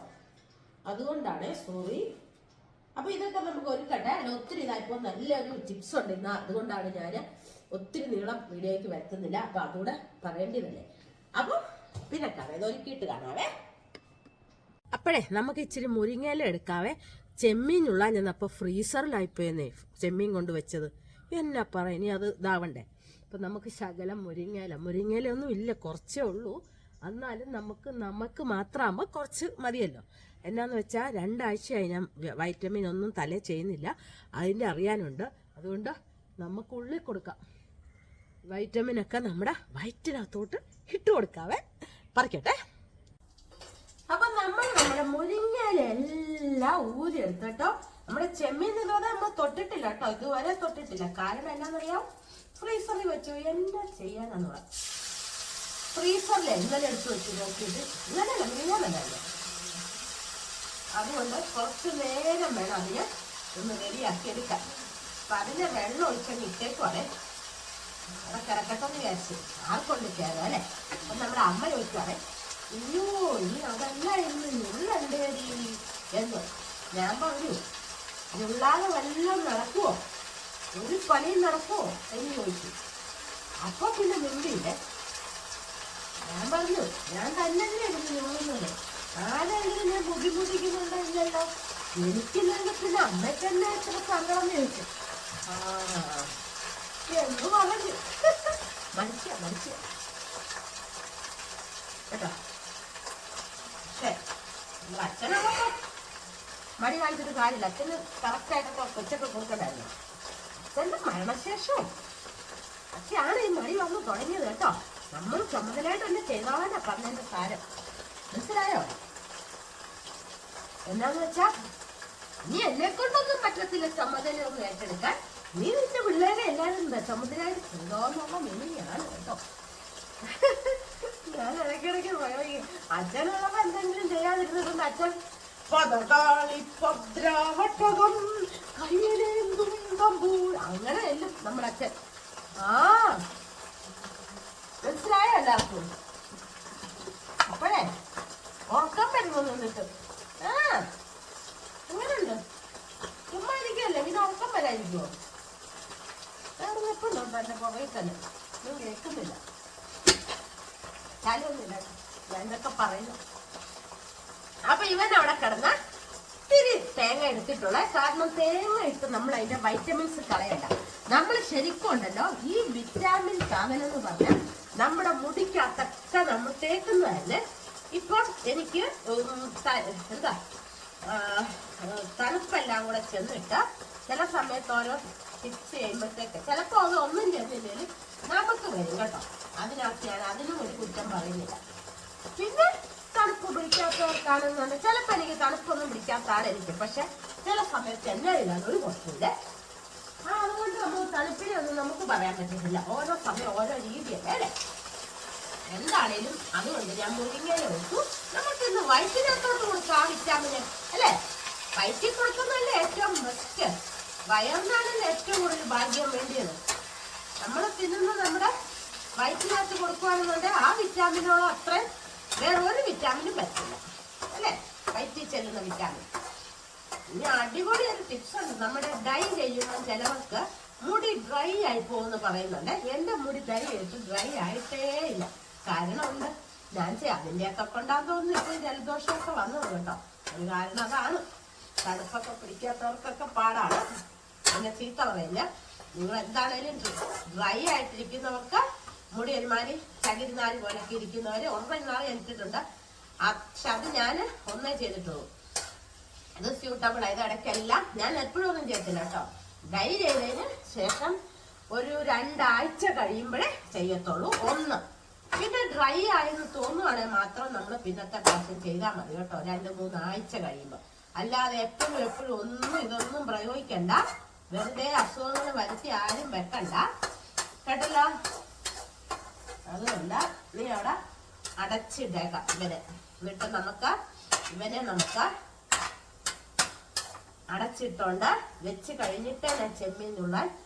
അതുകൊണ്ടാണ് സോറി. അപ്പൊ ഇതൊക്കെ നമുക്ക് ഒരുക്കട്ടെ. അല്ല ഒത്തിരി ഇതായിപ്പോ നല്ലൊരു ടിപ്സ് ഉണ്ട് ഇന്ന്. അതുകൊണ്ടാണ് ഞാൻ ഒത്തിരി നീളം വീഡിയോയ്ക്ക് വരുത്തുന്നില്ല. അപ്പൊ അതുകൂടെ പറയേണ്ടതല്ലേ. അപ്പൊ പിന്നെ കാണാം, ഇത് ഒരുക്കിയിട്ട് കാണാവേ. അപ്പോഴേ നമുക്ക് ഇച്ചിരി മുരിങ്ങയില എടുക്കാവേ. ചെമ്മീനുള്ള ഞാനപ്പോൾ ഫ്രീസറിലായിപ്പോയെന്നേ ചെമ്മീൻ കൊണ്ട് വെച്ചത്. എന്നാ പറ, ഇനി അത് ഇതാവണ്ടേ. അപ്പം നമുക്ക് ശകലം മുരിങ്ങയിലൊന്നും ഇല്ല, കുറച്ചേ ഉള്ളൂ. എന്നാലും നമുക്ക് മാത്രമാകുമ്പോൾ കുറച്ച് മതിയല്ലോ. എന്നാന്ന് വെച്ചാൽ 2 ആഴ്ചയായി ഞാൻ വൈറ്റമിൻ ഒന്നും തലേ ചെയ്യുന്നില്ല. അതിൻ്റെ അറിയാനുണ്ട്. അതുകൊണ്ട് നമുക്ക് ഉള്ളിൽ കൊടുക്കാം. വൈറ്റമിനൊക്കെ നമ്മുടെ വയറ്റിനകത്തോട്ട് ഇട്ട് കൊടുക്കാവേ. പറിക്കട്ടെ. അപ്പൊ നമ്മുടെ മുരിങ്ങയിലെല്ലാം ഊരി എടുത്തോ. നമ്മുടെ ചെമ്മീൻ ഇതുവരെ നമ്മൾ തൊട്ടിട്ടില്ല കേട്ടോ, ഇതുവരെ തൊട്ടിട്ടില്ല. കാരണം എന്നാന്നറിയാം, ഫ്രീസറിൽ വെച്ചു. എന്നാ ചെയ്യാനാന്ന് പറയാം, ഫ്രീസറിൽ ഇന്നലെ എടുത്ത് വെച്ച് നോക്കിയിട്ട് ഇന്നലെയല്ല. അതുകൊണ്ട് കുറച്ച് നേരം വേണം അതിന് ഒന്ന് റെഡിയാക്കി എടുക്കാം. അപ്പം അതിൻ്റെ വെള്ളം ഒഴിച്ചങ്ങ് ഇട്ടേക്കുവാണേ. അവിടെ കിടക്കട്ടെന്ന് വിചാരിച്ചു. ആർക്കൊണ്ട് കയറുക അല്ലേ? അപ്പം നമ്മുടെ അമ്മ ചോദിക്കുവാണേ, അയ്യോ ഇനി അതല്ല ഇന്ന് ഞുള്ളണ്ടേടി എന്ന്. ഞാൻ പറഞ്ഞു, ഞുള്ളാതെ വല്ലതും നടക്കുവോ, ഒരു പണിയും നടക്കുവോ എന്ന് ചോദിച്ചു. അപ്പൊ പിന്നെ മിണ്ടിയില്ലേ. ഞാൻ പറഞ്ഞു, ഞാൻ തന്നെയല്ലേ ഇരുന്ന് ഞുള്ളുന്നത്, ആരെങ്കിലും ഞാൻ ബുദ്ധിമുട്ടിക്കുന്നുണ്ടല്ലോ, എനിക്കില്ലെങ്കിൽ പിന്നെ അമ്മയ്ക്കെന്നെ എത്ര സങ്കടം ചോദിച്ചു. എന്ന് പറഞ്ഞു. മനുഷ്യ കേട്ടോ. പക്ഷേ അച്ഛനാണോ മടി കാണിച്ചിട്ട് കാര്യമില്ല. അച്ഛന് കറക്റ്റായിട്ടൊക്കെ കൊച്ചൊക്കെ കൊടുക്കണ്ടായിരുന്നു. അച്ഛൻ്റെ മരണശേഷവും ഒക്കെയാണ് ഈ മടി വന്ന് തുടങ്ങിയത് കേട്ടോ. നമ്മൾ ചുമതലയായിട്ട് തന്നെ ചെയ്താലാ പറഞ്ഞതിന്റെ സാരം. മനസ്സിലായോ? എന്നാന്ന് വെച്ചാ നീ എന്നെ കൊണ്ടൊന്നും പറ്റത്തില്ല ചുമതലയൊന്നും ഏറ്റെടുക്കാൻ. നീ നിന്റെ പിള്ളേരെ എല്ലാവരും ചുമതലയായിട്ട് ചെയ്തോന്നുള്ള മെനിയാണ് കേട്ടോ. ഞാൻ ഇടയ്ക്കിടയ്ക്ക് പറയും, അച്ഛനുള്ളപ്പോ എന്തെങ്കിലും ചെയ്യാതിരുന്നിട്ടുണ്ട്. അച്ഛൻ അങ്ങനെ എല്ലാം നമ്മുടെ അച്ഛൻ. മനസ്സിലായോ എല്ലാവർക്കും? അപ്പോഴേ ഉറക്കം വരുന്നു നിന്നിട്ട്. അങ്ങനെയുണ്ട്. ചുമ്മാ ഇരിക്കല്ലേ, പിന്നെ ഉറക്കം വരാതിരിക്കുമോ? വേറെ നിൽക്കുന്നുണ്ടോ എന്റെ പുറകെ തന്നെ? ഒന്നും കേൾക്കുന്നില്ല. ചാലൊന്നുമില്ല, ഞാൻ എന്തൊക്കെ പറയുന്നു. അപ്പൊ ഇവൻ അവിടെ കിടന്ന ഇത്തിരി തേങ്ങ എടുത്തിട്ടുള്ള കാരണം തേങ്ങ ഇട്ട് നമ്മൾ അതിന്റെ വൈറ്റമിൻസ് കളയണ്ട. നമ്മൾ ശരിക്കും ഉണ്ടല്ലോ ഈ വിറ്റാമിൻ സാധനം എന്ന് പറഞ്ഞാൽ നമ്മുടെ മുടിക്കകത്തൊക്കെ നമ്മൾ തേക്കുന്നതല്ലേ. ഇപ്പം എനിക്ക് എന്താ തണുപ്പെല്ലാം കൂടെ ചെന്നിട്ട് ചില സമയത്ത് ഓരോ ഫിക്സ് ചെയ്യുമ്പോഴത്തേക്ക് ചിലപ്പോൾ അത് ഒന്നും ചെന്നില്ലെങ്കിൽ നമുക്ക് വരും കേട്ടോ. അതിനകത്ത് ഞാൻ അതിനും ഒരു കുറ്റം പറയുന്നില്ല. പിന്നെ തണുപ്പ് പിടിക്കാത്തവർക്കാണെന്നുണ്ട്, ചിലപ്പോൾ എനിക്ക് തണുപ്പൊന്നും പിടിക്കാത്ത ആളെനിക്ക്. പക്ഷെ ചില സമയത്ത് എന്നെ ഇല്ലാതൊരു കുഴപ്പമില്ല. അതുകൊണ്ട് നമ്മൾ തണുപ്പിനെ ഒന്നും നമുക്ക് പറയാൻ പറ്റത്തില്ല. ഓരോ സമയം ഓരോ രീതിയല്ലേ അല്ലേ? എന്താണേലും അതുകൊണ്ട് ഞാൻ മുരിങ്ങയില വെച്ചു. നമുക്കിന്ന് വയറ്റിനകത്തോട്ട് കൊടുക്കാം ആ വിറ്റാമിന് അല്ലേ? വയറ്റിൽ കൊടുക്കുന്നതല്ലേ ഏറ്റവും ബെസ്റ്റ്. വയറിനാണല്ലോ ഏറ്റവും കൂടുതൽ ഭാഗ്യം വേണ്ടിയത്. നമ്മൾ തിന്നുന്നത് നമ്മുടെ വയറ്റിനകത്ത് കൊടുക്കുകയാണെന്നുണ്ടെങ്കിൽ ആ വിറ്റാമിനോളം അത്രയും വേറെ ഒരു വിറ്റാമിനും പറ്റില്ല അല്ലേ? വയറ്റിൽ ചെല്ലുന്ന വിറ്റാമിൻ. ഇനി അടിപൊളി ഒരു ടിപ്സ് ഉണ്ട്. നമ്മുടെ ഡൈ ചെയ്യുന്ന ചിലവർക്ക് മുടി ഡ്രൈ ആയി പോകുമെന്ന് പറയുന്നുണ്ട്. എന്റെ മുടി ഡ്രൈ ആയിട്ടേ ഇല്ല. കാരണമുണ്ട്. ഞാൻ അതിൻ്റെയൊക്കെ കൊണ്ടാന്ന് തോന്നുന്നു ഇപ്പോൾ ജലദോഷമൊക്കെ വന്നത് കേട്ടോ. ഒരു കാരണം അതാണ്. തണുപ്പൊക്കെ പിടിക്കാത്തവർക്കൊക്കെ പാടാണ്. എന്നെ ചീത്ത പറയില്ല. നിങ്ങൾ എന്താണേലും ഡ്രൈ ആയിട്ടിരിക്കുന്നവർക്ക് മുടി ഒരുമാതിരി ചകിരിനാരി പോലൊക്കെ ഇരിക്കുന്നവര് ഒന്നര നാൾ എടുത്തിട്ടുണ്ട്. പക്ഷെ അത് ഞാൻ ഒന്നേ ചെയ്തിട്ടുള്ളൂ. അത് സ്യൂട്ടബിൾ ആയത് ഇടയ്ക്കെല്ലാം ഞാൻ എപ്പോഴും ഒന്നും ചെയ്യത്തില്ല കേട്ടോ. ഡൈ ചെയ്തതിന് ശേഷം ഒരു 2 ആഴ്ച കഴിയുമ്പോഴേ ചെയ്യത്തുള്ളൂ. പിന്നെ ഡ്രൈ ആയെന്ന് തോന്നുവാണെങ്കിൽ മാത്രം നമ്മൾ പിന്നത്തെ പ്രാവശ്യം ചെയ്താൽ മതി കേട്ടോ. 2-3 ആഴ്ച കഴിയുമ്പോൾ. അല്ലാതെ എപ്പോഴും ഇതൊന്നും പ്രയോഗിക്കണ്ട. വെറുതെ അസുഖങ്ങൾ വരുത്തി ആരും വെക്കണ്ട കേട്ടല്ലോ. അതുകൊണ്ട് നീ അവിടെ അടച്ചിട്ടേക്കാം ഇവനെ. എന്നിട്ട് ഇവനെ നമുക്ക് അടച്ചിട്ടോണ്ട് വെച്ച് കഴിഞ്ഞിട്ടേ ഞാൻ ചെമ്മീനുള്ള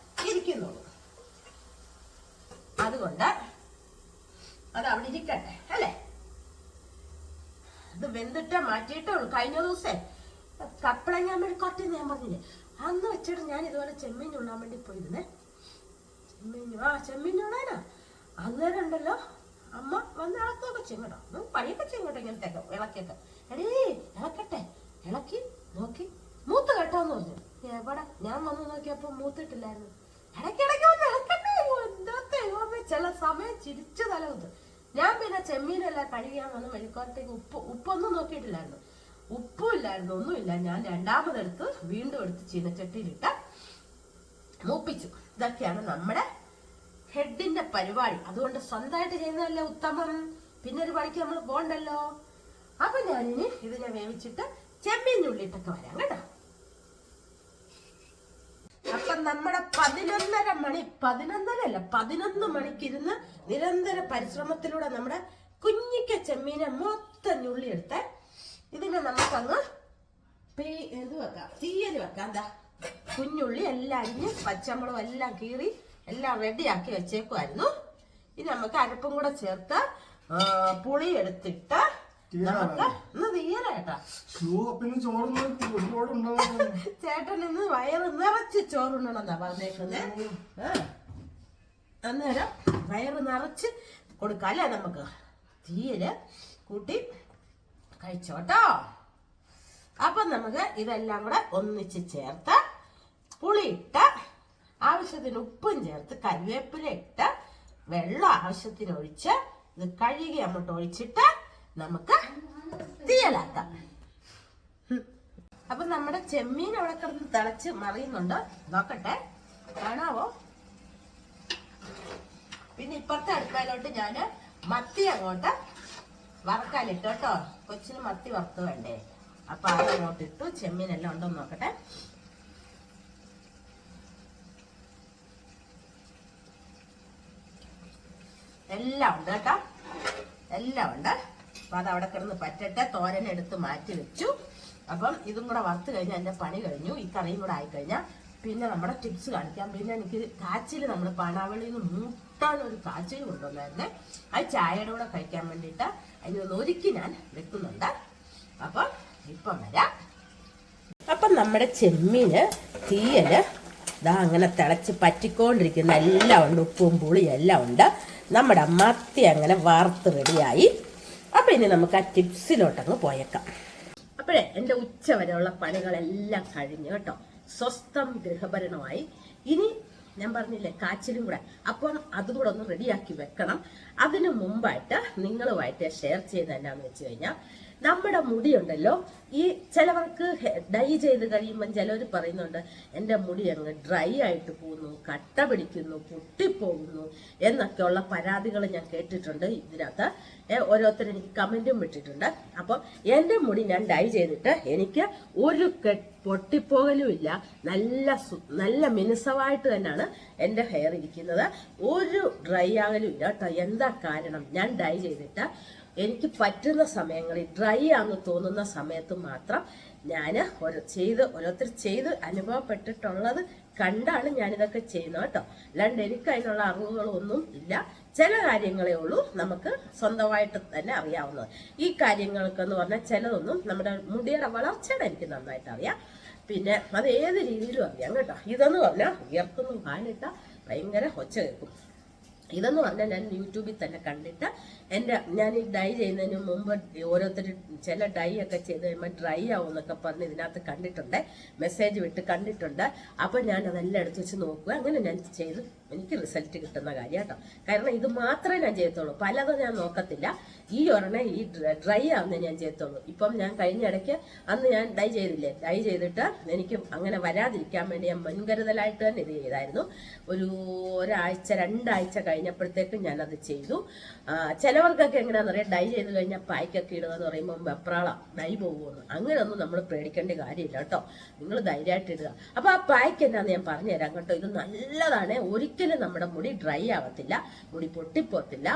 ഇരിക്കുന്നുള്ളൂ. അതുകൊണ്ട് അത് അവിടെ ഇരിക്കട്ടെ അല്ലേ? ഇത് വെന്തിട്ട് മാറ്റിയിട്ടുള്ളൂ. കഴിഞ്ഞ ദിവസം കപ്പളങ്ങ മെഴുക്കോട്ടി ഞാൻ പറഞ്ഞില്ലേ, അന്ന് വെച്ചിട്ട് ഞാൻ ഇതുപോലെ ചെമ്മീൻ ഉണ്ണാൻ വേണ്ടി പോയിരുന്നേ. ചെമ്മീൻ ഉണ്ണാനാ അന്നേരം ഉണ്ടല്ലോ അമ്മ വന്ന് ഇളക്കൊക്കെ ചെങ്ങട്ടോ, പണിയൊക്കെ ചെങ്ങട്ടോ. ഇങ്ങനത്തെയൊക്കെ ഇളക്കിയൊക്കെ എടീ ഇളക്കട്ടെ. ഇളക്കി നോക്കി മൂത്ത് കേട്ടോന്ന് പറഞ്ഞു. എവിടെ ഞാൻ വന്ന് നോക്കിയപ്പോ മൂത്തിട്ടില്ലായിരുന്നു. ഇടയ്ക്കിടയ്ക്ക് വന്ന് ഇളക്കട്ടെ. എന്താ ചില സമയം ചിരിച്ചു തലകുത്ത്. ഞാൻ പിന്നെ ചെമ്മീനെല്ലാം കഴുകിയാൻ വന്ന് മെഴുക്കോട്ടേക്ക് ഉപ്പൊന്നും നോക്കിയിട്ടില്ലായിരുന്നു. ഉപ്പും ഇല്ലായിരുന്നു, ഒന്നുമില്ല. ഞാൻ രണ്ടാമതെടുത്ത് വീണ്ടും എടുത്ത് ചീനച്ചട്ടിയിലിട്ട് മൂപ്പിച്ചു. ഇതൊക്കെയാണ് നമ്മുടെ ഹെഡിന്റെ പരിപാടി. അതുകൊണ്ട് സ്വന്തമായിട്ട് ചെയ്യുന്നതല്ലേ ഉത്തമം. പിന്നെ ഒരു പണിക്ക് നമ്മൾ പോകണ്ടല്ലോ. അപ്പൊ ഞാനിനി ഇതിനെ വേവിച്ചിട്ട് ചെമ്മീനുള്ളിട്ടൊക്കെ വരാം കേട്ടോ. അപ്പൊ നമ്മുടെ 11 മണിക്കിരുന്ന് നിരന്തര പരിശ്രമത്തിലൂടെ നമ്മുടെ കുഞ്ഞിക്ക ചെമ്മീനെ മൊത്തം ഞുള്ളി എടുത്ത് ഇതിനെ നമുക്കങ്ങ് ഇത് വെക്കാം, തീയൽ വെക്കാം. എന്താ കുഞ്ഞുള്ളി എല്ലാം അരിഞ്ഞ് പച്ചമുളകും എല്ലാം കീറി എല്ലാം റെഡിയാക്കി വെച്ചേക്കുമായിരുന്നു. ഇനി നമുക്ക് അരപ്പും കൂടെ ചേർത്ത് പുളി എടുത്തിട്ട് നമുക്ക് ഇന്ന് തീയലേട്ടാ. ചേട്ടൻ ഇന്ന് വയറ് നിറച്ച് ചോറുണ്ടെന്നാ പറഞ്ഞേക്കുന്നത്. അന്നേരം വയറ് നിറച്ച് കൊടുക്കാല്ലേ നമുക്ക്. തീയല് കൂട്ടി കഴിച്ചോട്ടോ. അപ്പം നമുക്ക് ഇതെല്ലാം കൂടെ ഒന്നിച്ച് ചേർത്ത് പുളിയിട്ട് ആവശ്യത്തിന് ഉപ്പും ചേർത്ത് കറിവേപ്പില ഇട്ട് വെള്ളം ആവശ്യത്തിന് ഒഴിച്ച് ഇത് കഴുകി അങ്ങോട്ട് ഒഴിച്ചിട്ട് നമുക്ക് തീയലാക്കാം. അപ്പൊ നമ്മുടെ ചെമ്മീൻ അവിടെ കിടന്ന് തിളച്ച് മറിയുന്നുണ്ട്, നോക്കട്ടെ, കാണാവോ? പിന്നെ ഇപ്പുറത്തെ അടുക്കളയിലോട്ട് ഞാന് മത്തി അങ്ങോട്ട് വറക്കാനിട്ടു കേട്ടോ. കൊച്ചിന് മത്തി വറുത്ത് വേണ്ടേ, അപ്പൊ അതങ്ങോട്ട് ഇട്ടു. ചെമ്മീനെല്ലാം ഉണ്ടോ നോക്കട്ടെ. എല്ലാം ഉണ്ട് കേട്ടോ, എല്ലാം ഉണ്ട്. അപ്പൊ അത് അവിടെ കിടന്ന് പറ്റട്ടെ. തോരൻ എടുത്ത് മാറ്റി വെച്ചു. അപ്പം ഇതും കൂടെ വറുത്ത് കഴിഞ്ഞാൽ എന്റെ പണി കഴിഞ്ഞു. ഈ കറിയും കൂടെ ആയിക്കഴിഞ്ഞാൽ പിന്നെ നമ്മുടെ ടിപ്സ് കാണിക്കാം. പിന്നെ എനിക്ക് കാച്ചിൽ നമ്മൾ പണാവളിയിൽ നിന്ന് മൂട്ടാനൊരു കാച്ചിൽ കൊണ്ടുവന്നായിരുന്നേ. അത് ചായയുടെ കൂടെ കഴിക്കാൻ വേണ്ടിയിട്ട് അതിനൊന്ന് ഒരുക്കി ഞാൻ വെക്കുന്നുണ്ട്. അപ്പം ഇപ്പം വരാം. അപ്പം നമ്മുടെ ചെമ്മീന് തീയല് ഇതാ അങ്ങനെ തിളച്ച് പറ്റിക്കൊണ്ടിരിക്കുന്ന എല്ലാം ഉണ്ട്. ഉപ്പും പുളിയും എല്ലാം ഉണ്ട്. നമ്മുടെ മത്തി അങ്ങനെ വറുത്ത് റെഡിയായി. അപ്പം ഇനി നമുക്ക് ആ ടിപ്സിലോട്ടങ്ങ് പോയേക്കാം. അപ്പോഴേ എൻ്റെ ഉച്ച വരെയുള്ള പണികളെല്ലാം കഴിഞ്ഞു കേട്ടോ. സ്വസ്ഥം ഗൃഹഭരണമായി. ഇനി ഞാൻ പറഞ്ഞില്ലേ കാച്ചിലും കൂടെ, അപ്പം അതും കൂടെ ഒന്ന് റെഡിയാക്കി വെക്കണം. അതിനു മുമ്പായിട്ട് നിങ്ങളുമായിട്ട് ഷെയർ ചെയ്യുന്നത് എന്നാന്ന് വെച്ച് കഴിഞ്ഞാൽ, നമ്മുടെ മുടിയുണ്ടല്ലോ, ഈ ചിലവർക്ക് ഡൈ ചെയ്ത് കഴിയുമ്പം ചിലവർ പറയുന്നുണ്ട് എൻ്റെ മുടി അങ്ങ് ഡ്രൈ ആയിട്ട് പോകുന്നു, കട്ട പിടിക്കുന്നു, പൊട്ടിപ്പോകുന്നു എന്നൊക്കെയുള്ള പരാതികൾ ഞാൻ കേട്ടിട്ടുണ്ട്. ഇതിനകത്ത് ഓരോരുത്തർ എനിക്ക് കമൻറ്റും വിട്ടിട്ടുണ്ട്. അപ്പം എൻ്റെ മുടി ഞാൻ ഡൈ ചെയ്തിട്ട് എനിക്ക് ഒരു പൊട്ടിപ്പോകലും ഇല്ല. നല്ല മിനുസമായിട്ട് തന്നെയാണ് എൻ്റെ ഹെയർ ഇരിക്കുന്നത്. ഒരു ഡ്രൈ ആകലും ഇല്ല കേട്ടോ. എന്താ കാരണം? ഞാൻ ഡൈ ചെയ്തിട്ട് എനിക്ക് പറ്റുന്ന സമയങ്ങളിൽ, ഡ്രൈ ആണെന്ന് തോന്നുന്ന സമയത്ത് മാത്രം ഞാൻ ഓരോരുത്തർ ചെയ്ത് അനുഭവപ്പെട്ടിട്ടുള്ളത് കണ്ടാണ് ഞാനിതൊക്കെ ചെയ്യുന്നത് കേട്ടോ. അല്ലാണ്ട് എനിക്ക് അതിനുള്ള അറിവുകളൊന്നും ഇല്ല. ചില കാര്യങ്ങളേ ഉള്ളൂ നമുക്ക് സ്വന്തമായിട്ട് തന്നെ അറിയാവുന്നത്. ഈ കാര്യങ്ങൾക്കെന്ന് പറഞ്ഞാൽ ചിലതൊന്നും നമ്മുടെ മുടിയുടെ വളർച്ചയുടെ എനിക്ക് നന്നായിട്ട് അറിയാം. പിന്നെ അത് ഏത് രീതിയിലും അറിയാം കേട്ടോ. ഇതെന്ന് പറഞ്ഞാൽ ഉയർത്തുന്നു കാലിട്ട ഭയങ്കര ഒച്ച കേൾക്കും. ഇതെന്ന് പറഞ്ഞാൽ ഞാൻ യൂട്യൂബിൽ തന്നെ കണ്ടിട്ട് ഞാൻ ഈ ഡൈ ചെയ്യുന്നതിന് മുമ്പ് ഓരോരുത്തർ ചില ഡൈ ഒക്കെ ചെയ്ത് കഴിയുമ്പോൾ ഡ്രൈ ആവും എന്നൊക്കെ പറഞ്ഞ് ഇതിനകത്ത് കണ്ടിട്ടുണ്ട്, മെസ്സേജ് വിട്ട് കണ്ടിട്ടുണ്ട്. അപ്പം ഞാൻ അതെല്ലാം എടുത്ത് വെച്ച് നോക്കുക. അങ്ങനെ ഞാൻ ചെയ്ത് എനിക്ക് റിസൾട്ട് കിട്ടുന്ന കാര്യം കേട്ടോ. കാരണം ഇത് മാത്രമേ ഞാൻ ചെയ്യത്തുള്ളൂ, പലതും ഞാൻ നോക്കത്തില്ല. ഈ ഒരെണ്ണം ഈ ഡ്രൈ ആവുന്നേ ഞാൻ ചെയ്യത്തുള്ളൂ. ഇപ്പം ഞാൻ കഴിഞ്ഞ ഇടയ്ക്ക് അന്ന് ഞാൻ ഡൈ ചെയ്തില്ലേ, ഡൈ ചെയ്തിട്ട് എനിക്ക് അങ്ങനെ വരാതിരിക്കാൻ വേണ്ടി ഞാൻ മുൻകരുതലായിട്ട് തന്നെ ഇത് ചെയ്തായിരുന്നു. ഒരാഴ്ച 2 ആഴ്ച കഴിഞ്ഞപ്പോഴത്തേക്കും ഞാനത് ചെയ്തു. ചിലവർക്കൊക്കെ എങ്ങനെയാണെന്ന് അറിയാം, ഡൈ ചെയ്ത് കഴിഞ്ഞാൽ പായ്ക്കൊക്കെ ഇടുക എന്ന് പറയുമ്പോൾ വെപ്രാളം, ഡൈ പോകുമെന്ന്. അങ്ങനെയൊന്നും നമ്മൾ പേടിക്കേണ്ട കാര്യമില്ല കേട്ടോ. നിങ്ങൾ ധൈര്യമായിട്ട് ഇടുക. അപ്പോൾ ആ പായ്ക്ക് എന്നാന്ന് ഞാൻ പറഞ്ഞുതരാം കേട്ടോ. ഇത് നല്ലതാണ്. ഒരിക്കലും നമ്മുടെ മുടി ഡ്രൈ ആവത്തില്ല, മുടി പൊട്ടിപ്പോത്തില്ല,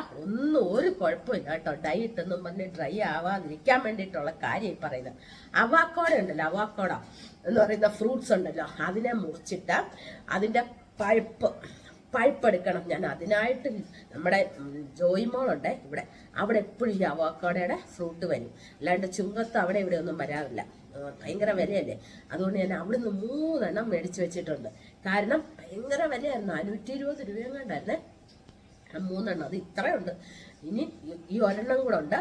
ഒരു കുഴപ്പമില്ല കേട്ടോ. ഡൈ ഇട്ടെന്നും പറഞ്ഞ് ഡ്രൈ ആവാതിരിക്കാൻ വേണ്ടിയിട്ടുള്ള കാര്യം ഈ പറയുന്നത്. അവാക്കോട ഉണ്ടല്ലോ, അവാക്കോട എന്ന് പറയുന്ന ഫ്രൂട്ട്സ് ഉണ്ടല്ലോ, അതിനെ മുറിച്ചിട്ട് അതിൻ്റെ പഴുപ്പ് എടുക്കണം. ഞാൻ അതിനായിട്ട് നമ്മുടെ ജോയിമോളുണ്ട് ഇവിടെ, അവിടെ എപ്പോഴും ഈ അവോക്കാഡോയുടെ ഫ്രൂട്ട് വരും. അല്ലാണ്ട് ചുങ്കത്ത് അവിടെ ഇവിടെ ഒന്നും വരാറില്ല, ഭയങ്കര വിലയല്ലേ. അതുകൊണ്ട് ഞാൻ അവിടുന്ന് 3 എണ്ണം മേടിച്ച് വെച്ചിട്ടുണ്ട്. കാരണം ഭയങ്കര വിലയായിരുന്നു, 520 രൂപയും കണ്ടായിരുന്നേ 3 എണ്ണം. അത് ഇത്രയുണ്ട്. ഇനി ഈ ഒരെണ്ണം കൂടെ ഉണ്ട്,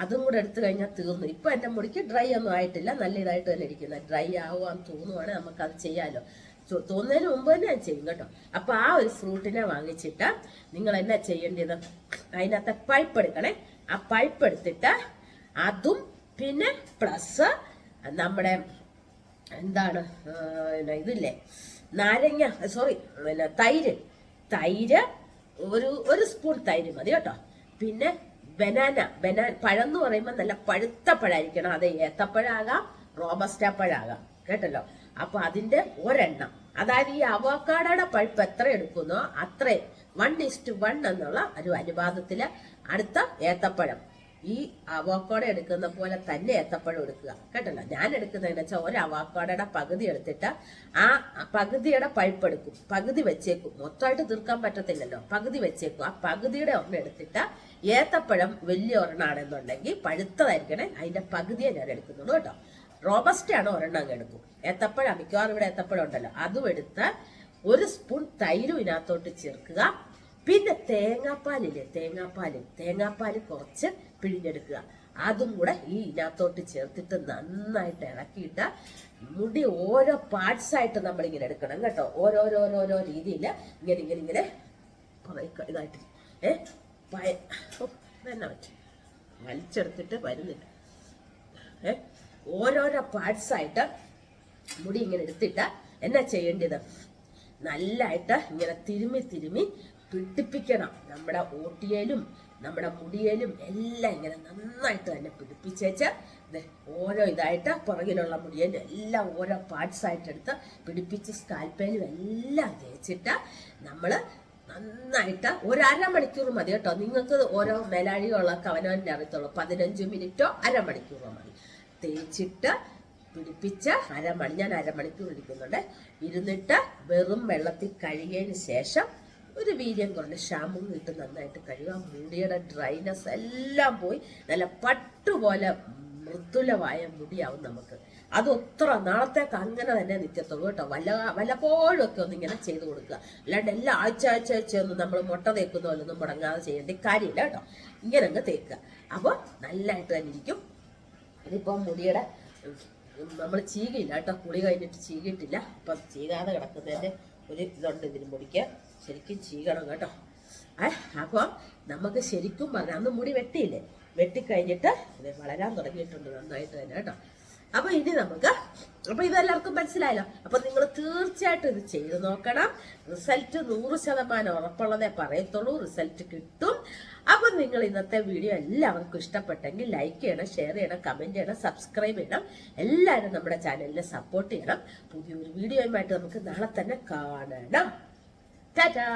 അതും കൂടെ എടുത്തു കഴിഞ്ഞാൽ തീർന്നു. ഇപ്പം എൻ്റെ മുടിക്ക് ഡ്രൈ ഒന്നും ആയിട്ടില്ല, നല്ല ഇതായിട്ട് തന്നെ ഇരിക്കുന്നത്. ഡ്രൈ ആവാൻ തോന്നുവാണെങ്കിൽ നമുക്കത് ചെയ്യാമല്ലോ. തോന്നുന്നതിന് മുമ്പ് തന്നെ ഞാൻ ചെയ്യും കേട്ടോ. അപ്പൊ ആ ഒരു ഫ്രൂട്ടിനെ വാങ്ങിച്ചിട്ട് നിങ്ങൾ എന്നാ ചെയ്യേണ്ടത്, അതിനകത്തെ പൾപ്പ് എടുക്കണേ. ആ പൾപ്പ് എടുത്തിട്ട് അതും പിന്നെ പ്ലസ് നമ്മുടെ എന്താണ് ഇതില്ലേ, നാരങ്ങ, സോറി, പിന്നെ തൈര് ഒരു സ്പൂൺ തൈര് മതി കേട്ടോ. പിന്നെ ബനാന പഴം എന്ന് പറയുമ്പോൾ നല്ല പഴുത്ത പഴമായിരിക്കണം. അത് ഏത്തപ്പഴാകാം, റോബസ്റ്റ പഴാകാം കേട്ടല്ലോ. അപ്പൊ അതിന്റെ ഒരെണ്ണം, അതായത് ഈ അവോക്കാഡോയുടെ പൾപ്പ് എത്ര എടുക്കുന്നോ അത്രയും 1:1 എന്നുള്ള ഒരു അനുപാതത്തില് അടുത്ത ഏത്തപ്പഴം ഈ അവോക്കാഡോ എടുക്കുന്ന പോലെ തന്നെ ഏത്തപ്പഴം എടുക്കുക കേട്ടല്ലോ. ഞാൻ എടുക്കുന്നതെന്ന് വെച്ചാൽ ഒരു അവോക്കാഡോയുടെ പകുതി എടുത്തിട്ട് ആ പകുതിയുടെ പഴുപ്പ് എടുക്കും, പകുതി വെച്ചേക്കും. മൊത്തമായിട്ട് തീർക്കാൻ പറ്റത്തില്ലല്ലോ, പകുതി വെച്ചേക്കും. ആ പകുതിയുടെ ഒരെണ്ണം എടുത്തിട്ട് ഏത്തപ്പഴം വലിയ ഒരെണ്ണാണെന്നുണ്ടെങ്കിൽ പഴുത്തതായിരിക്കണേ, അതിന്റെ പകുതിയെ ഞാൻ എടുക്കുന്നുള്ളൂ കേട്ടോ. റോബസ്റ്റാണ് ഒരെണ്ണം അങ്ങ് എടുക്കും. ഏത്തപ്പഴം മിക്കവാറും ഇവിടെ ഏത്തപ്പഴം ഉണ്ടല്ലോ, അതും എടുത്ത് 1 സ്പൂൺ തൈരും ഇതിനകത്തോട്ട് ചേർക്കുക. പിന്നെ തേങ്ങാപ്പാലില്ലേ, തേങ്ങാപ്പാൽ കുറച്ച് പിഴിഞ്ഞെടുക്കുക. അതും കൂടെ ഈ ഇതിനകത്തോട്ട് ചേർത്തിട്ട് നന്നായിട്ട് ഇളക്കിയിട്ട് മുടി ഓരോ പാർട്സ് ആയിട്ട് നമ്മളിങ്ങനെ എടുക്കണം കേട്ടോ. ഓരോരോ രീതിയിൽ ഇങ്ങനെ ഇതായിട്ട് തന്നെ പറ്റും വലിച്ചെടുത്തിട്ട് വരുന്നില്ല. ഓരോരോ പാർട്സ് ആയിട്ട് മുടി ഇങ്ങനെ എടുത്തിട്ട് എന്നാ ചെയ്യേണ്ടത്, നല്ലതായിട്ട് ഇങ്ങനെ തിരുമ്മി പിടിപ്പിക്കണം. നമ്മുടെ ഓട്ടിയേലും നമ്മുടെ മുടിയേലും എല്ലാം ഇങ്ങനെ നന്നായിട്ട് തന്നെ പിടിപ്പിച്ചേച്ച് ഓരോ ഇതായിട്ട് പുറകിലുള്ള മുടിയേലും എല്ലാം ഓരോ പാർട്സ് ആയിട്ട് എടുത്ത് പിടിപ്പിച്ച് സ്കാൽപ്പേലും എല്ലാം തേച്ചിട്ട് നമ്മൾ നന്നായിട്ട് 1 മണിക്കൂർ മതി കേട്ടോ. നിങ്ങൾക്ക് ഓരോ മേലാഴികളൊക്കെ അവനവൻ്റെ അറിയത്തുള്ളൂ. 15 മിനിറ്റോ അരമണിക്കൂറോ മതി. തേച്ചിട്ട് പിടിപ്പിച്ച് ഞാൻ അരമണിക്കൂർ ഇരിക്കുന്നുണ്ട്. ഇരുന്നിട്ട് വെറും വെള്ളത്തിൽ കഴുകിയതിന് ശേഷം ഒരു വീര്യം കുറഞ്ഞ ഷാമ്പൂ ഇട്ട് നന്നായിട്ട് കഴുകുക. മുടിയുടെ ഡ്രൈനെസ് എല്ലാം പോയി നല്ല പട്ടുപോലെ മൃദുലമായ മുടിയാവും നമുക്ക്. അത് ഒത്ര നാളത്തേക്ക് അങ്ങനെ തന്നെ നിൽക്കത്തുള്ളൂ കേട്ടോ. വല്ലപ്പോഴും ഒക്കെ ഒന്ന് ഇങ്ങനെ ചെയ്ത് കൊടുക്കുക. അല്ലാണ്ട് എല്ലാ ആഴ്ച ഒന്നും നമ്മൾ മുട്ട തേക്കുന്ന പോലെ ഒന്നും മുടങ്ങാതെ ചെയ്യേണ്ട കാര്യമില്ല കേട്ടോ. ഇങ്ങനെ അങ്ങ് തേക്കുക. അപ്പോൾ നല്ലതായിട്ട് തന്നെ ഇരിക്കും. ഇതിപ്പോൾ മുടിയുടെ നമ്മൾ ചീകയില്ല കേട്ടോ, കുളി കഴിഞ്ഞിട്ട് ചീകിയിട്ടില്ല. അപ്പം ചീകാതെ കിടക്കുന്നതിൻ്റെ ഒരു ഇതുണ്ട് ഇതിന് മുടിക്ക്, ശരിക്കും ചീകണം കേട്ടോ. അപ്പം നമുക്ക് ശരിക്കും പറഞ്ഞാൽ അന്ന് മുടി വെട്ടിയില്ലേ, വെട്ടിക്കഴിഞ്ഞിട്ട് ഇത് വളരാൻ തുടങ്ങിയിട്ടുണ്ട് നന്നായിട്ട് തന്നെ കേട്ടോ. അപ്പൊ ഇനി നമുക്ക് ഇതെല്ലാവർക്കും മനസ്സിലായല്ലോ. അപ്പൊ നിങ്ങൾ തീർച്ചയായിട്ടും ഇത് ചെയ്ത് നോക്കണം. റിസൾട്ട് 100% ഉറപ്പുള്ളതേ പറയത്തുള്ളൂ, റിസൾട്ട് കിട്ടും. അപ്പൊ നിങ്ങൾ ഇന്നത്തെ വീഡിയോ എല്ലാവർക്കും ഇഷ്ടപ്പെട്ടെങ്കിൽ ലൈക്ക് ചെയ്യണം, ഷെയർ ചെയ്യണം, കമന്റ് ചെയ്യണം, സബ്സ്ക്രൈബ് ചെയ്യണം. എല്ലാവരും നമ്മുടെ ചാനലിനെ സപ്പോർട്ട് ചെയ്യണം. പുതിയൊരു വീഡിയോയുമായിട്ട് നമുക്ക് നാളെ തന്നെ കാണണം. ടാറ്റാ.